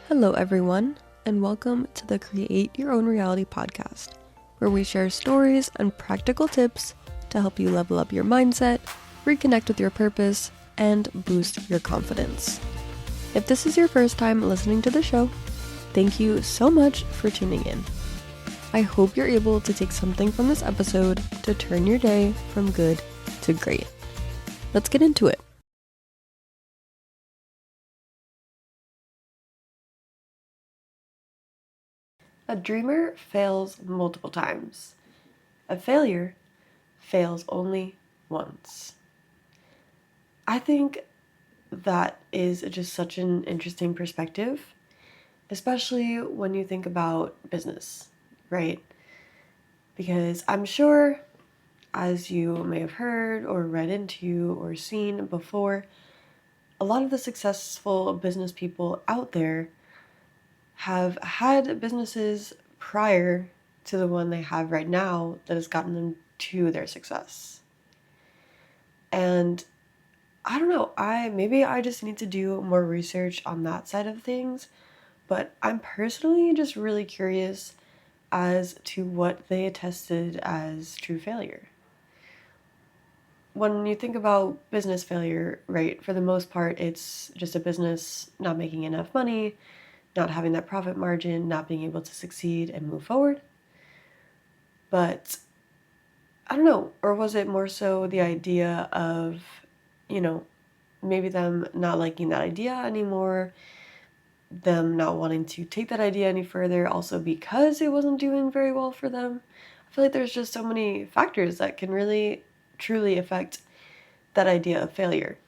Hello, everyone, and welcome to the Create Your Own Reality podcast, where we share stories and practical tips to help you level up your mindset, reconnect with your purpose, and boost your confidence. If this is your first time listening to the show, thank you so much for tuning in. I hope you're able to take something from this episode to turn your day from good to great. Let's get into it. A dreamer fails multiple times. A failure fails only once. I think that is just such an interesting perspective, especially when you think about business, right? Because I'm sure, as you may have heard or read into or seen before, a lot of the successful business people out there have had businesses prior to the one they have right now that has gotten them to their success. And I don't know, maybe I just need to do more research on that side of things, but I'm personally just really curious as to what they attested as true failure. When you think about business failure, right, for the most part, it's just a business not making enough money, not having that profit margin, not being able to succeed and move forward. But I don't know, or was it more so the idea of, maybe them not liking that idea anymore, them not wanting to take that idea any further, also because it wasn't doing very well for them? I feel like there's just so many factors that can really, truly affect that idea of failure.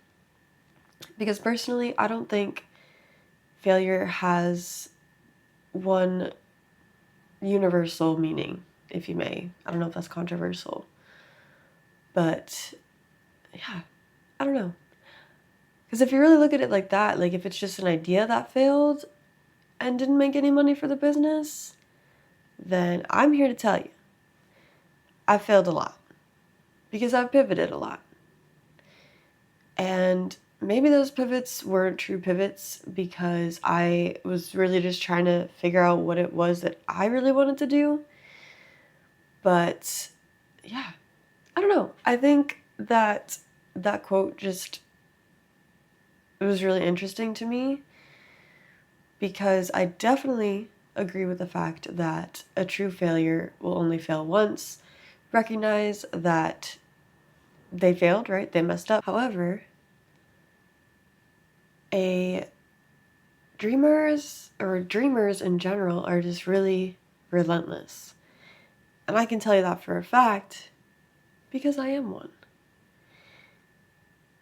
Because personally, I don't think failure has one universal meaning, if you may. I don't know if that's controversial. But yeah, I don't know. Because if you really look at it like that, like if it's just an idea that failed and didn't make any money for the business, then I'm here to tell you, I failed a lot because I've pivoted a lot. And maybe those pivots weren't true pivots because I was really just trying to figure out what it was that I really wanted to do. But yeah, I don't know. I think that quote just, it was really interesting to me because I definitely agree with the fact that a true failure will only fail once. Recognize that they failed, right? They messed up. However, a dreamers in general are just really relentless. And I can tell you that for a fact because I am one.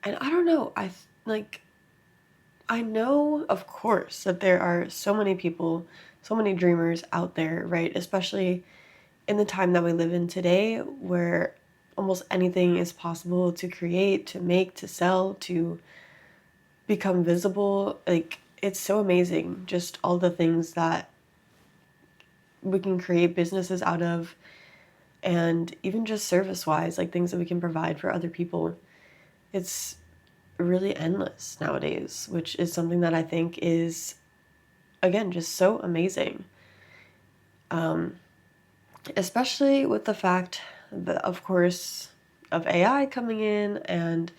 And I don't know, I know, of course, that there are so many people, so many dreamers out there, right? Especially in the time that we live in today, where almost anything is possible to create, to make, to sell, to become visible. Like, it's so amazing, just all the things that we can create businesses out of, and even just service-wise, like things that we can provide for other people. It's really endless nowadays, which is something that I think is, again, just so amazing. Especially with the fact that, of course, of AI coming in and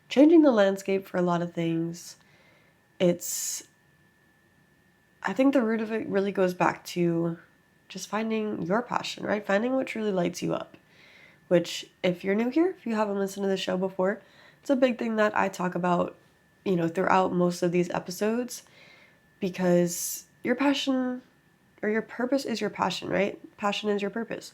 changing the landscape for a lot of things. I think the root of it really goes back to just finding your passion, right? Finding what truly lights you up, which, if you're new here, if you haven't listened to the show before, it's a big thing that I talk about, throughout most of these episodes, because your passion or your purpose is your passion, right? Passion is your purpose.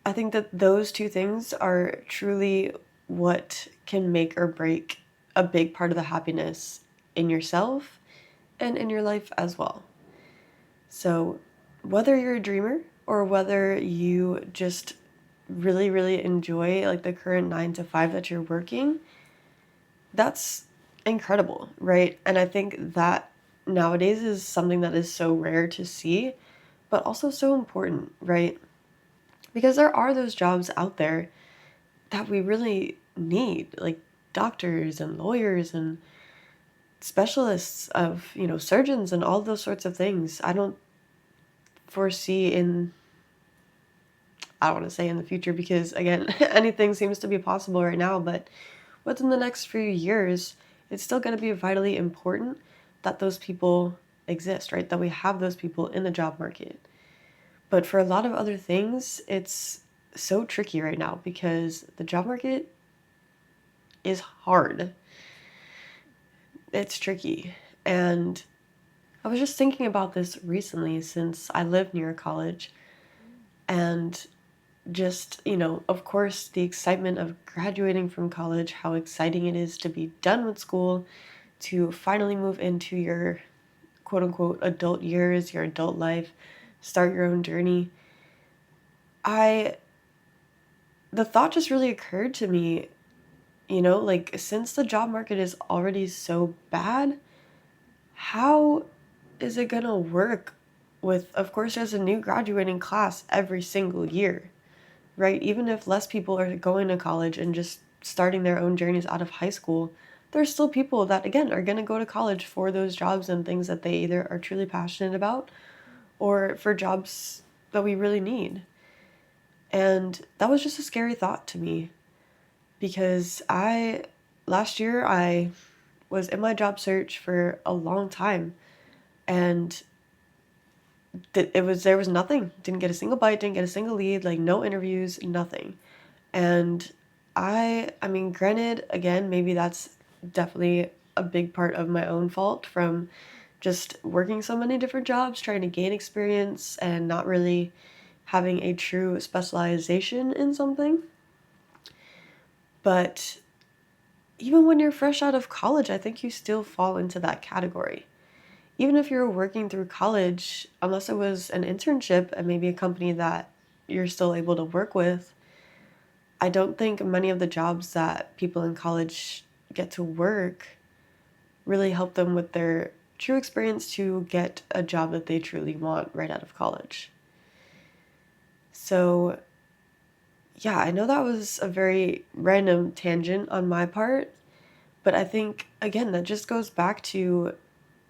I think that those two things are truly what can make or break a big part of the happiness in yourself and in your life as well. So whether you're a dreamer or whether you just really, really enjoy like the current 9 to 5 that you're working, that's incredible, right? And I think that nowadays is something that is so rare to see, but also so important, right? Because there are those jobs out there that we really need, like doctors and lawyers and specialists, of, surgeons and all those sorts of things. I don't foresee I don't want to say in the future because, again, anything seems to be possible right now, but within the next few years, it's still going to be vitally important that those people exist, right? That we have those people in the job market. But for a lot of other things, it's so tricky right now because the job market is hard. It's tricky. And I was just thinking about this recently since I live near a college, and just, of course, the excitement of graduating from college, how exciting it is to be done with school, to finally move into your quote unquote adult years, your adult life, start your own journey. The thought just really occurred to me, like, since the job market is already so bad, how is it gonna work with, of course, there's a new graduating class every single year, right? Even if less people are going to college and just starting their own journeys out of high school, there's still people that, again, are going to go to college for those jobs and things that they either are truly passionate about or for jobs that we really need. And that was just a scary thought to me because last year, I was in my job search for a long time, and there was nothing. Didn't get a single bite, didn't get a single lead, like no interviews, nothing. And I mean, granted, again, maybe that's definitely a big part of my own fault from just working so many different jobs, trying to gain experience and not really having a true specialization in something. But even when you're fresh out of college, I think you still fall into that category. Even if you're working through college, unless it was an internship and maybe a company that you're still able to work with, I don't think many of the jobs that people in college get to work really help them with their true experience to get a job that they truly want right out of college. So, yeah, I know that was a very random tangent on my part, but I think, again, that just goes back to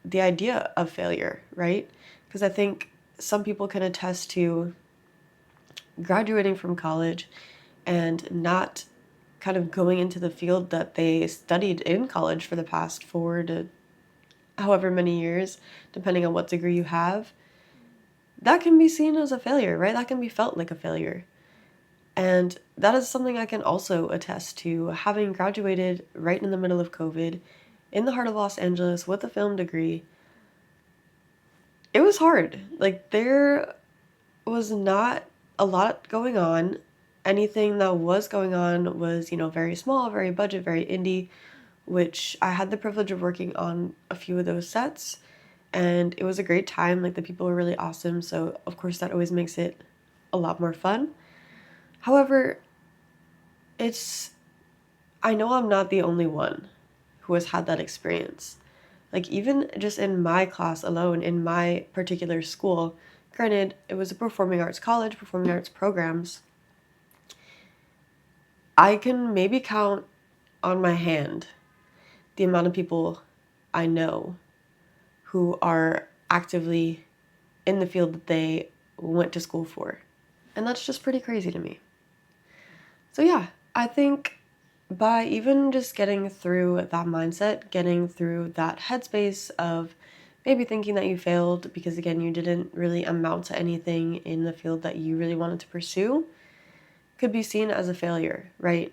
the idea of failure, right? Because I think some people can attest to graduating from college and not kind of going into the field that they studied in college for the past 4 to however many years, depending on what degree you have. That can be seen as a failure, right? That can be felt like a failure. And that is something I can also attest to, having graduated right in the middle of COVID in the heart of Los Angeles with a film degree. It was hard. Like, there was not a lot going on. Anything that was going on was, very small, very budget, very indie, which I had the privilege of working on a few of those sets. And it was a great time. Like, the people were really awesome. So, of course, that always makes it a lot more fun. However, I know I'm not the only one who has had that experience. Like, even just in my class alone, in my particular school, granted, it was a performing arts college, performing arts programs, I can maybe count on my hand the amount of people I know who are actively in the field that they went to school for. And that's just pretty crazy to me. So yeah, I think by even just getting through that mindset, getting through that headspace of maybe thinking that you failed because, again, you didn't really amount to anything in the field that you really wanted to pursue, could be seen as a failure, right?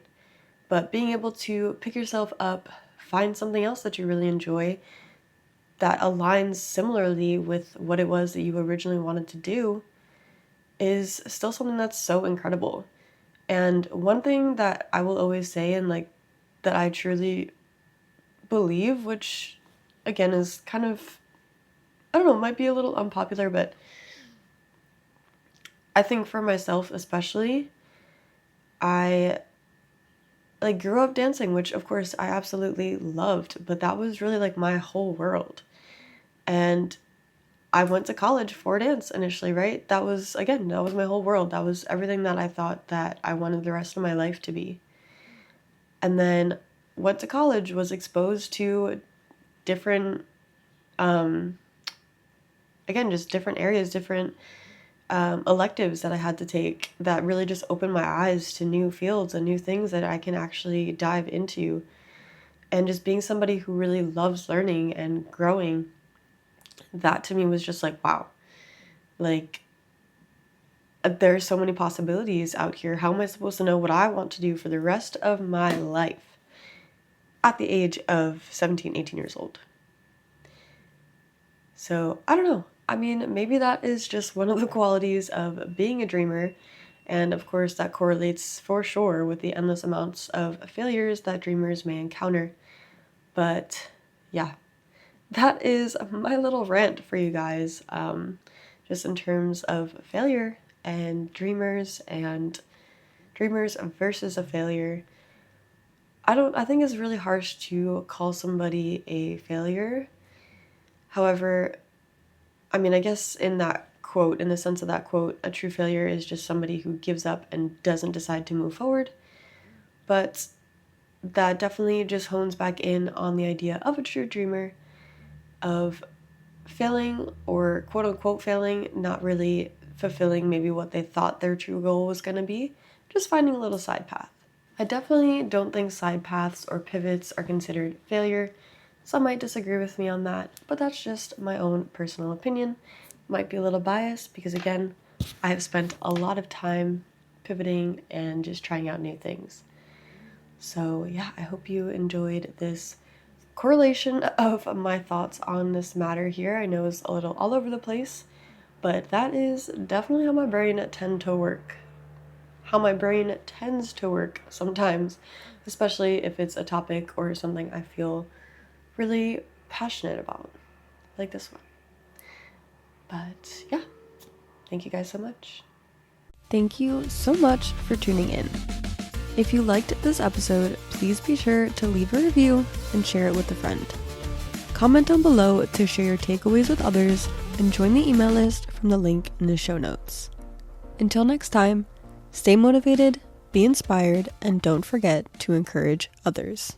But being able to pick yourself up, find something else that you really enjoy that aligns similarly with what it was that you originally wanted to do is still something that's so incredible. And one thing that I will always say, and like that I truly believe, which again is kind of, I don't know, might be a little unpopular, but I think for myself especially, I like grew up dancing, which of course I absolutely loved, but that was really like my whole world. And I went to college for dance initially, right? That was, again, that was my whole world. That was everything that I thought that I wanted the rest of my life to be. And then went to college, was exposed to different, again, just different areas, different electives that I had to take that really just opened my eyes to new fields and new things that I can actually dive into. And just being somebody who really loves learning and growing, that to me was just like, wow, like there's so many possibilities out here. How am I supposed to know what I want to do for the rest of my life at the age of 17, 18 years old? So I don't know. I mean, maybe that is just one of the qualities of being a dreamer. And of course, that correlates for sure with the endless amounts of failures that dreamers may encounter. But yeah, that is my little rant for you guys, just in terms of failure and dreamers versus a failure. I think it's really harsh to call somebody a failure. However, I mean, I guess in that quote, in the sense of that quote, a true failure is just somebody who gives up and doesn't decide to move forward. But that definitely just hones back in on the idea of a true dreamer, of failing or quote unquote failing, not really fulfilling maybe what they thought their true goal was going to be, just finding a little side path. I definitely don't think side paths or pivots are considered failure. Some might disagree with me on that, but that's just my own personal opinion. Might be a little biased because, again, I have spent a lot of time pivoting and just trying out new things. So yeah, I hope you enjoyed this correlation of my thoughts on this matter here. I know it's a little all over the place, but that is definitely how my brain tends to work. How my brain tends to work sometimes, especially if it's a topic or something I feel really passionate about, like this one. But yeah, thank you guys so much. Thank you so much for tuning in. If you liked this episode, please be sure to leave a review and share it with a friend. Comment down below to share your takeaways with others and join the email list from the link in the show notes. Until next time, stay motivated, be inspired, and don't forget to encourage others.